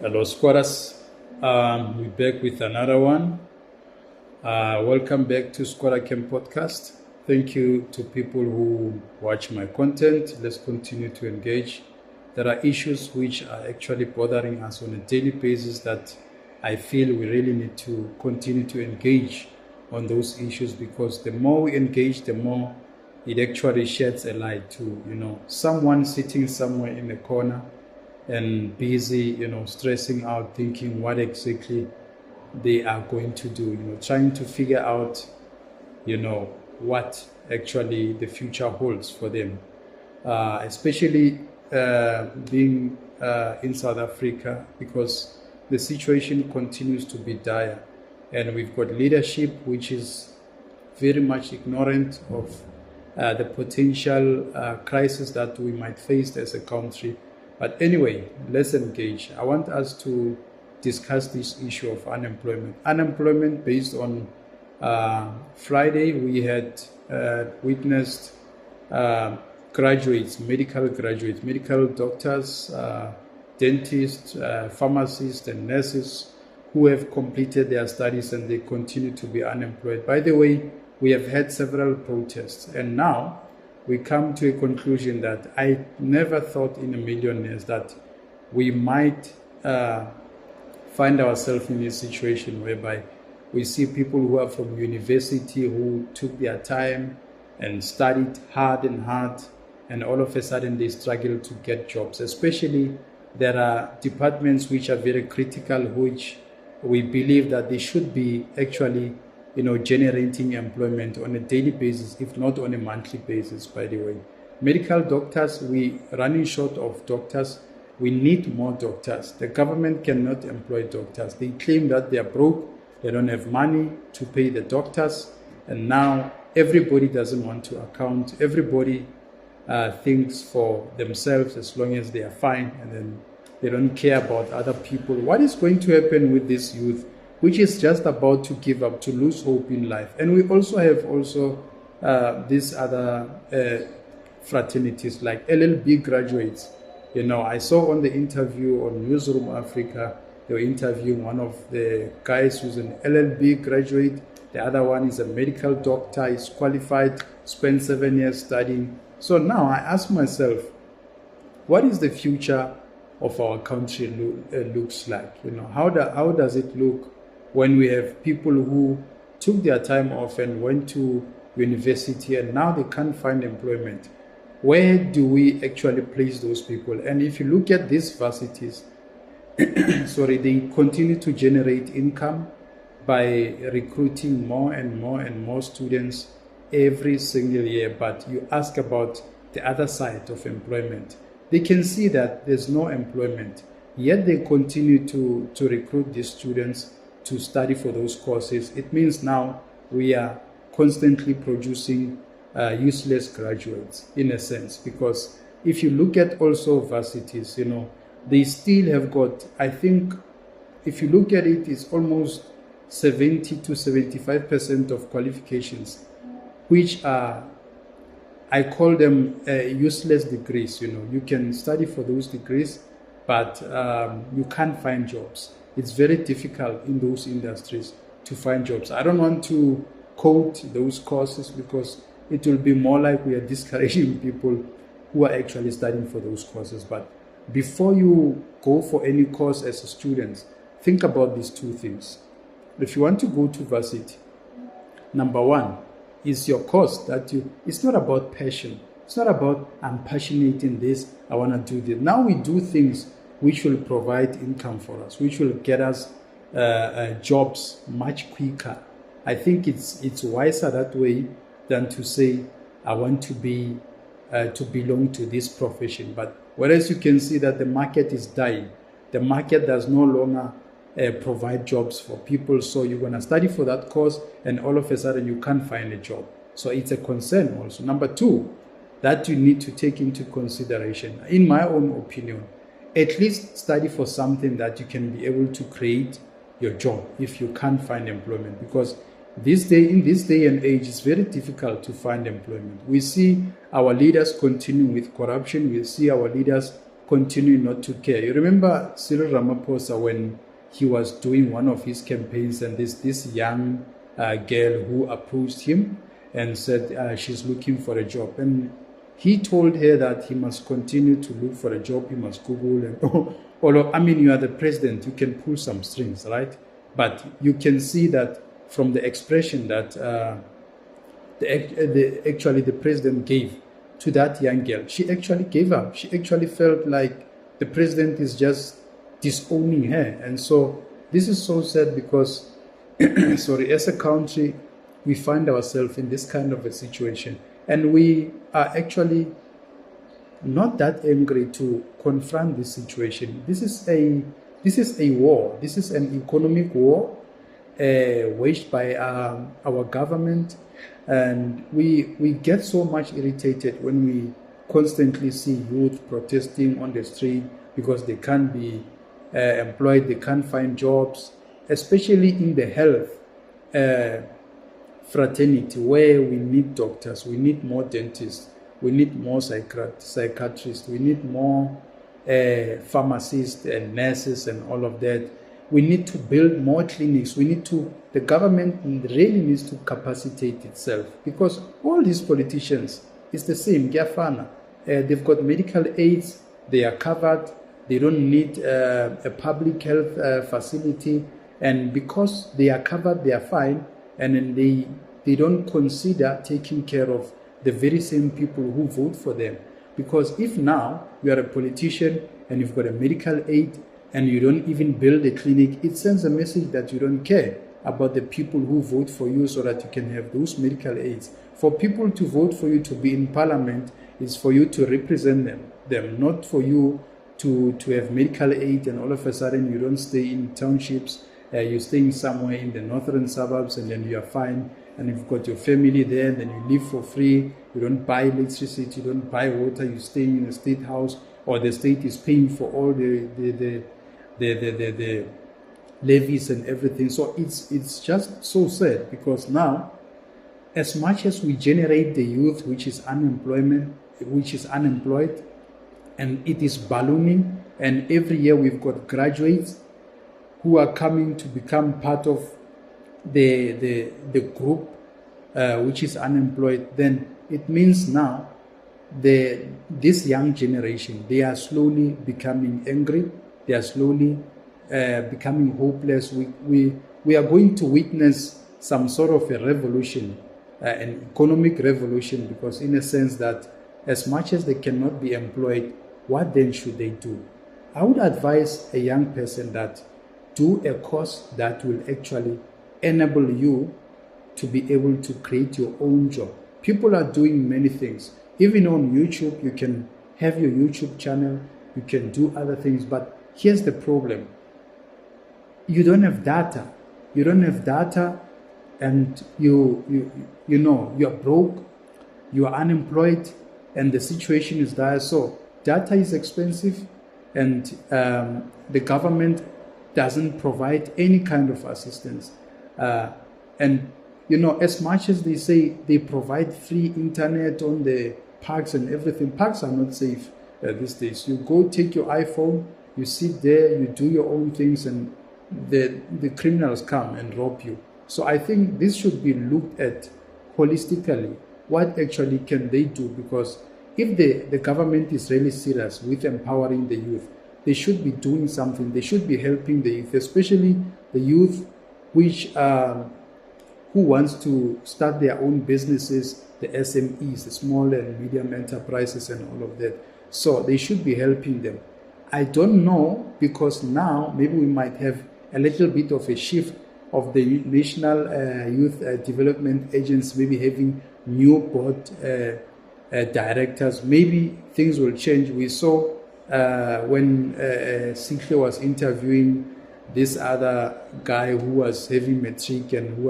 Hello, squatters. We're back with another one. Welcome back to Squatter Camp Podcast. Thank you to people who watch my content. Let's continue to engage. There are issues which are actually bothering us on a daily basis that I feel we really need to continue to engage on those issues, because the more we engage, the more it actually sheds a light to, someone sitting somewhere in the corner and busy, stressing out, thinking what exactly they are going to do, trying to figure out, what actually the future holds for them, especially being in South Africa, because the situation continues to be dire, and we've got leadership which is very much ignorant of the potential crisis that we might face as a country. But anyway, let's engage. I want us to discuss this issue of unemployment. Unemployment based on Friday, we had witnessed graduates, medical doctors, dentists, pharmacists, and nurses who have completed their studies and they continue to be unemployed. By the way, we have had several protests, and now we come to a conclusion that I never thought in a million years that we might find ourselves in a situation whereby we see people who are from university who took their time and studied hard, and all of a sudden they struggle to get jobs. Especially there are departments which are very critical, which we believe that they should be actually generating employment on a daily basis, if not on a monthly basis, by the way. Medical doctors, we running short of doctors. We need more doctors. The government cannot employ doctors. They claim that they are broke, they don't have money to pay the doctors, and now everybody doesn't want to account. Everybody thinks for themselves as long as they are fine, and then they don't care about other people. What is going to happen with this youth, which is just about to give up, to lose hope in life? And we also have these other fraternities like LLB graduates. I saw on the interview on Newsroom Africa, they were interviewing one of the guys who's an LLB graduate. The other one is a medical doctor, is qualified, spent 7 years studying. So now I ask myself, what is the future of our country looks like? How does it look when we have people who took their time off and went to university and now they can't find employment? Where do we actually place those people? And if you look at these varsities, they continue to generate income by recruiting more and more students every single year. But you ask about the other side of employment, they can see that there's no employment, yet they continue to recruit these students to study for those courses. It means now we are constantly producing useless graduates, in a sense, because if you look at also varsities, they still have got, I think, if you look at it, it's almost 70 to 75% of qualifications, which are, I call them useless degrees. You can study for those degrees, but you can't find jobs. It's very difficult in those industries to find jobs. I don't want to quote those courses because it will be more like we are discouraging people who are actually studying for those courses. But before you go for any course as a student, think about these two things. If you want to go to varsity, number one is your course it's not about passion. It's not about I'm passionate in this, I want to do this. Now we do things which will provide income for us, which will get us jobs much quicker. I think it's wiser that way than to say I want to belong to this profession. But whereas you can see that the market is dying, the market does no longer provide jobs for people. So you're going to study for that course and all of a sudden you can't find a job. So it's a concern also. Number two, that you need to take into consideration, in my own opinion, at least study for something that you can be able to create your job if you can't find employment. Because in this day and age, it's very difficult to find employment. We see our leaders continue with corruption. We see our leaders continue not to care. You remember Cyril Ramaphosa when he was doing one of his campaigns, and this young girl who approached him and said she's looking for a job, and he told her that he must continue to look for a job, he must Google, and although, I mean, you are the president, you can pull some strings, right? But you can see that from the expression that actually the president gave to that young girl, she actually gave up. She actually felt like the president is just disowning her. And so this is so sad because, sorry, as a country, we find ourselves in this kind of a situation. And we are actually not that angry to confront this situation. This is a war. This is an economic war waged by our government. And we get so much irritated when we constantly see youth protesting on the street because they can't be employed, they can't find jobs, especially in the health fraternity, where we need doctors, we need more dentists, we need more psychiatrists, we need more pharmacists and nurses and all of that. We need to build more clinics. The government really needs to capacitate itself, because all these politicians, it's the same, Giafana. They've got medical aids, they are covered, they don't need a public health facility, and because they are covered, they are fine, and then they don't consider taking care of the very same people who vote for them. Because if now you are a politician and you've got a medical aid and you don't even build a clinic, it sends a message that you don't care about the people who vote for you so that you can have those medical aids. For people to vote for you to be in parliament is for you to represent them, not for you to have medical aid and all of a sudden you don't stay in townships, you're staying somewhere in the northern suburbs and then you are fine, and you've got your family there, and then you live for free, you don't buy electricity, you don't buy water, you stay in a state house, or the state is paying for all the levies and everything. So it's just so sad, because now, as much as we generate the youth which is unemployed, and it is ballooning, and every year we've got graduates who are coming to become part of the group which is unemployed, then it means now this young generation, they are slowly becoming angry, they are slowly becoming hopeless. We are going to witness some sort of a revolution, an economic revolution, because in a sense that as much as they cannot be employed, what then should they do? I would advise a young person that do a course that will actually enable you to be able to create your own job. People are doing many things. Even on YouTube, you can have your YouTube channel, you can do other things, but here's the problem. You don't have data. You don't have data, and you know, you're broke, you are unemployed, and the situation is dire. So data is expensive, and the government doesn't provide any kind of assistance. And you know, as much as they say they provide free internet on the parks and everything, parks are not safe these days. You go take your iPhone, you sit there, you do your own things, and the criminals come and rob you. So I think this should be looked at holistically. What actually can they do? Because if the government is really serious with empowering the youth, they should be doing something. They should be helping the youth, especially the youth who wants to start their own businesses, the SMEs, the small and medium enterprises and all of that. So they should be helping them. I don't know, because now maybe we might have a little bit of a shift of the National Youth Development Agency, maybe having new board directors. Maybe things will change. We saw when Sikhle was interviewing this other guy who was having matric and who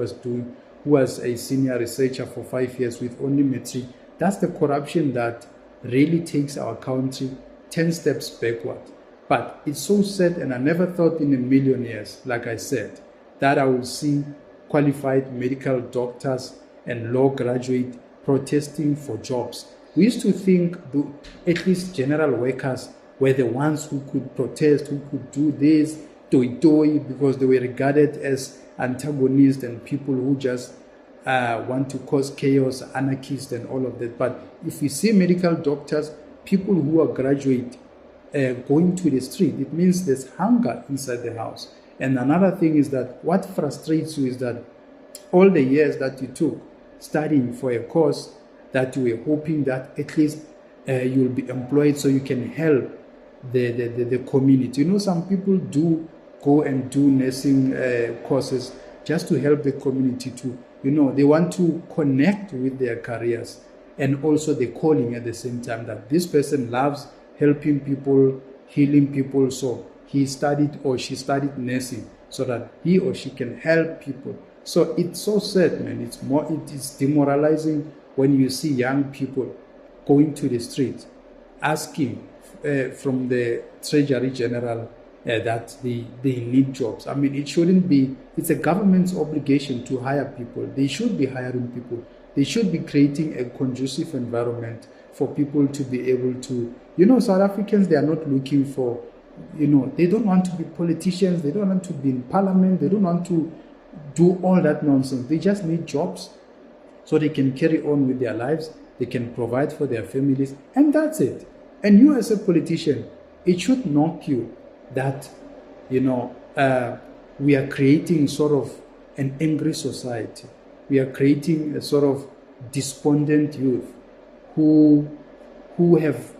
was a senior researcher for 5 years with only matric. That's the corruption that really takes our country 10 steps backward. But it's so sad, and I never thought in a million years, like I said, that I will see qualified medical doctors and law graduates protesting for jobs. We used to think at least general workers were the ones who could protest, who could do this, because they were regarded as antagonists and people who just want to cause chaos, anarchists and all of that. But if we see medical doctors, people who are graduate going to the street, it means there's hunger inside the house. And another thing is that what frustrates you is that all the years that you took studying for a course that you were hoping that at least you'll be employed so you can help the community. You know, some people do go and do nursing courses just to help the community to, you know, they want to connect with their careers and also the calling at the same time, that this person loves helping people, healing people, so he studied or she studied nursing so that he or she can help people. So it's so sad, man. It is demoralizing when you see young people going to the street asking from the Treasury General that they need jobs. I mean, it shouldn't be. It's a government's obligation to hire people. They should be hiring people. They should be creating a conducive environment for people to be able to, you know, South Africans, they are not looking for, you know, they don't want to be politicians. They don't want to be in parliament. They don't want to do all that nonsense. They just need jobs so they can carry on with their lives. They can provide for their families, and that's it. And you as a politician, it should knock you that, you know, we are creating sort of an angry society. We are creating a sort of despondent youth who have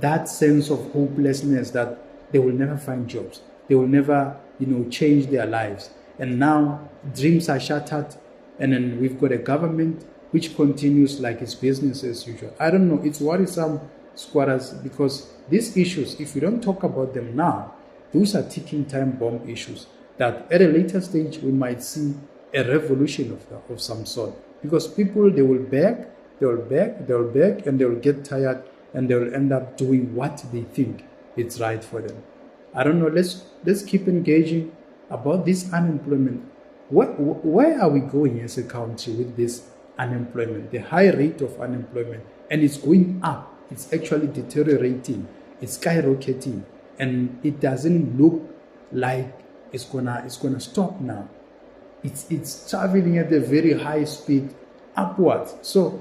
that sense of hopelessness that they will never find jobs. They will never, you know, change their lives. And now dreams are shattered, and then we've got a government which continues like it's business as usual. I don't know. It's worrisome, squatters, because these issues, if we don't talk about them now, those are ticking time bomb issues that at a later stage we might see a revolution of some sort. Because people, they will beg, and they will get tired, and they will end up doing what they think it's right for them. I don't know. Let's keep engaging about this unemployment. Where are we going as a country with this unemployment? The high rate of unemployment, and it's going up. It's actually deteriorating. It's skyrocketing, and it doesn't look like it's gonna stop now. It's traveling at a very high speed upwards. So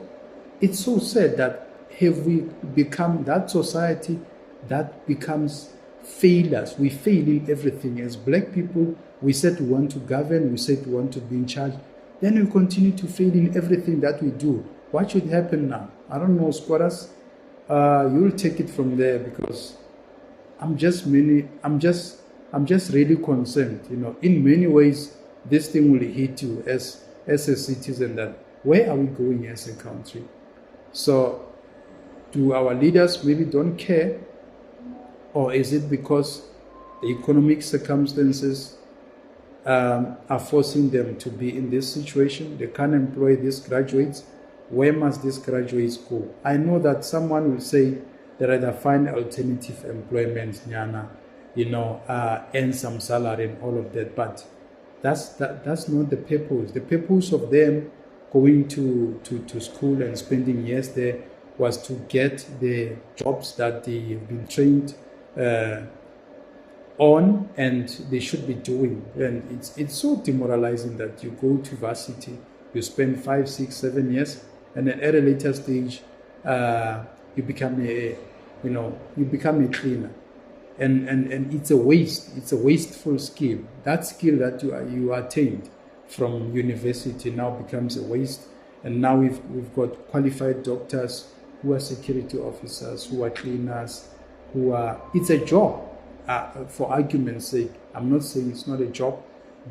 it's so sad that have we become that society that becomes failures. We fail in everything. As black people, we said we want to govern, we said we want to be in charge. Then we continue to fail in everything that we do. What should happen now? I don't know, squatters. You'll take it from there, because I'm just really concerned. You know, in many ways, this thing will hit you as a citizen. That where are we going as a country? So, do our leaders maybe don't care, or is it because the economic circumstances are forcing them to be in this situation? They can't employ these graduates. Where must these graduates go? I know that someone will say they rather find alternative employment, Nyana, you know, earn some salary and all of that. But that's not the purpose. The purpose of them going to school and spending years there was to get the jobs that they've been trained on, and they should be doing. And it's so demoralizing that you go to varsity, you spend 5, 6, 7 years, and then at a later stage, you become a cleaner, and it's a waste. It's a wasteful skill. That skill that you attained from university now becomes a waste. And now we've got qualified doctors who are security officers, who are cleaners, it's a job. For argument's sake, I'm not saying it's not a job,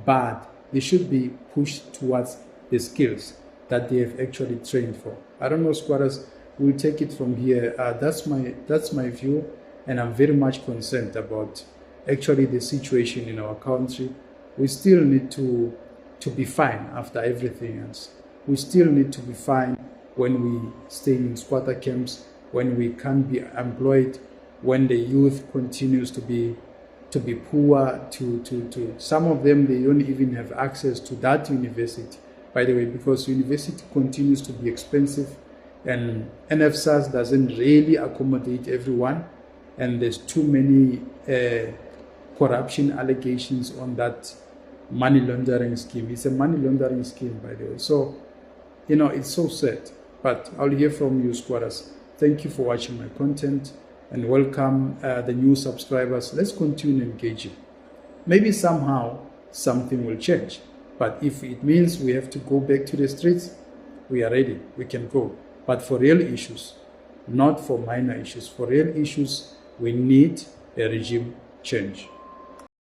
but they should be pushed towards the skills that they have actually trained for. I don't know, squatters. We'll take it from here. That's my view, and I'm very much concerned about actually the situation in our country. We still need to be fine after everything else. We still need to be fine when we stay in squatter camps, when we can't be employed, when the youth continues to be poor, to some of them, they don't even have access to that university, by the way, because university continues to be expensive, and NFSAS doesn't really accommodate everyone. and there's too many corruption allegations on that money laundering scheme. It's a money laundering scheme, by the way. So, it's so sad. But I'll hear from you, squatters. Thank you for watching my content, and welcome the new subscribers. Let's continue engaging. Maybe somehow something will change. But if it means we have to go back to the streets, we are ready. We can go. But for real issues, not for minor issues. For real issues, we need a regime change.